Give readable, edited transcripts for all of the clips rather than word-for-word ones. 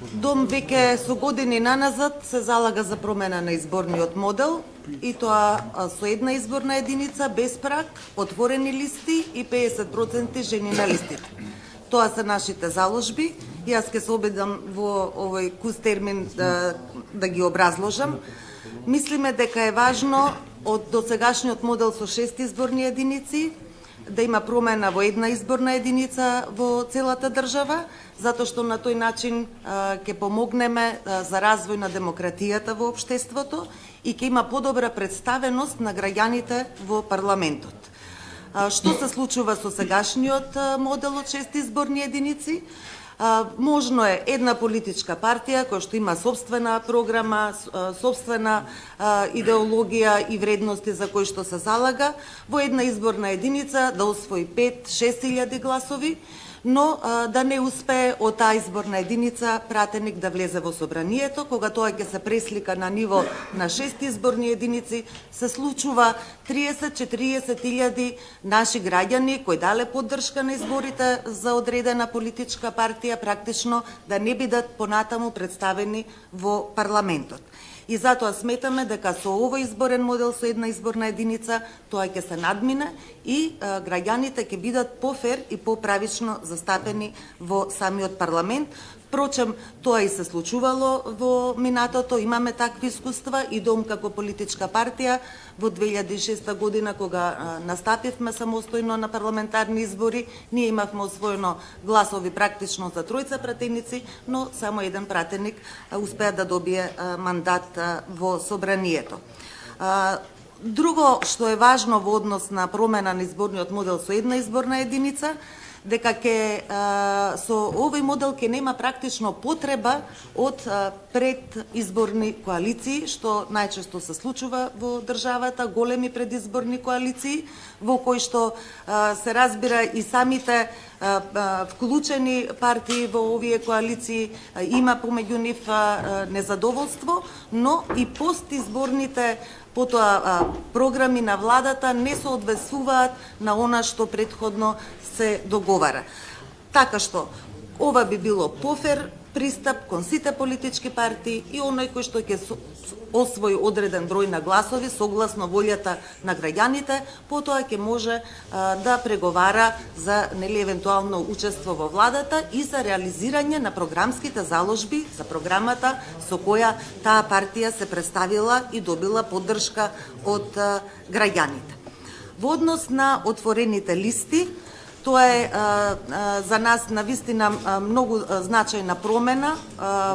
Дом веќе со години наназад се залага за промена на изборниот модел и тоа со една изборна единица без праг, отворени листи и 50% жени на листите. Тоа се нашите заложби и јас ќе се обидам во овој кус термин да ги образложам. Мислиме дека е важно од досегашниот модел со 6 изборни единици да има промена во една изборна единица во целата држава, затоа што на тој начин ќе помогнеме за развој на демократијата во општеството и ќе има подобра представеност на граѓаните во парламентот. Што се случува со сегашниот модел од 6 изборни единици? Можно е една политичка партија која што има собствена програма, собствена идеологија и вредности за кои што се залага, во една изборна единица да освои 5-6 илјади гласови, но да не успее од таа изборна единица пратеник да влезе во собранието. Кога тоа ќе се преслика на ниво на 6 изборни единици, се случува 30-40 илјади наши граѓани кои дале поддршка на изборите за одредена политичка партија практично да не бидат понатаму представени во парламентот. И затоа сметаме дека со овој изборен модел со една изборна единица тоа ќе се надмине и граѓаните ќе бидат пофер и поправично застапени во самиот парламент. Впрочем, тоа и се случувало во минатото, имаме такви искуства и Дом како политичка партија во 2006 година кога настапивме самостојно на парламентарни избори, ние имавме освоено гласови практично за тројца пратеници, но само еден пратеник успеа да добие мандат во собранието. Друго што е важно во однос на промена на изборниот модел со една изборна единица, дека со овој модел ќе нема практично потреба од предизборни коалиции, што најчесто се случува во државата, големи предизборни коалиции, во кои што се разбира и самите вклучени партии во овие коалиции, има помеѓу нив незадоволство, но и постизборните програми на владата не соодветствуваат на она што претходно се договара. Така што, ова би било пофер пристап кон сите политички партии и оној кој што ќе освои одреден број на гласови согласно волјата на граѓаните, потоа ќе може да преговара за евентуално учество во владата и за реализирање на програмските заложби за програмата со која таа партија се представила и добила поддршка од граѓаните. Во однос на отворените листи, тоа е за нас навистина многу значајна промена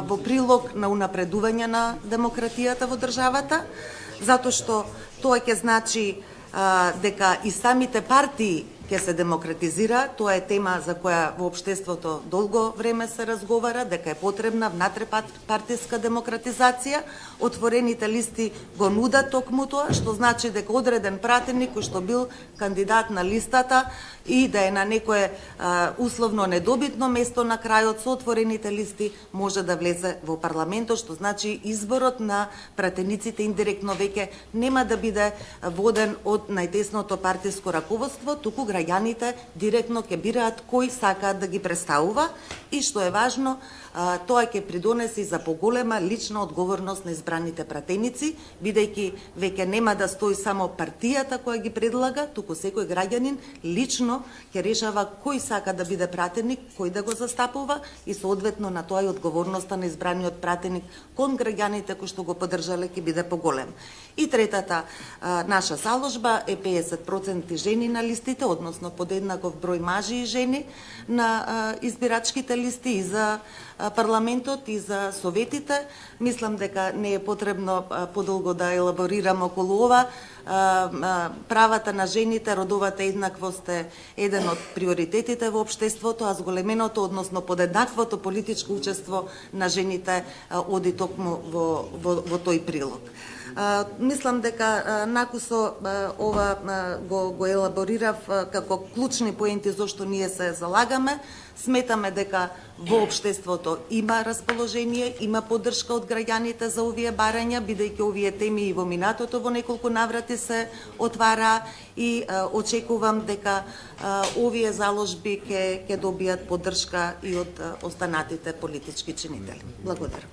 во прилог на унапредување на демократијата во државата, затоа што тоа ќе значи дека и самите партии ќе се демократизира. Тоа е тема за која во општеството долго време се разговара, дека е потребна внатрепартиска демократизација. Отворените листи го нудат токму тоа, што значи дека одреден пратеник кој што бил кандидат на листата и да е на некое условно недобитно место на крајот со отворените листи може да влезе во парламентот, што значи изборот на пратениците индиректно веќе нема да биде воден од најтесното партиско раководство, туку граѓаните директно ќе бираат кој сакаат да ги представува и што е важно, тоа ќе придонеси за поголема лична одговорност на избраните пратеници, бидејќи веќе нема да стои само партијата која ги предлага, туку секој граѓанин лично ќе решава кој сака да биде пратеник, кој да го застапува и соодветно на тоа и одговорноста на избраниот пратеник кон граѓаните кои што го поддржале ќе биде поголем. И третата наша заложба е 50% жени на листите, односно подеднаков број мажи и жени на избирачките листи и за парламентот и за советите. Мислам дека не е потребно подолго да елаборирам околу ова. Правата на жените, родовата еднаквост е еден од приоритетите во општеството, а зголеменото, односно подеднаквото политичко учество на жените оди токму во тој прилог. Мислам дека накусо ова го елаборирав како клучни поенти зошто ние се залагаме. Сметаме дека во општеството има расположение, има поддршка од граѓаните за овие барања, бидејќи овие теми и во минатото во неколку наврати ќе се отвара и очекувам дека овие заложби ќе добијат поддршка и од останатите политички чинители. Благодарам.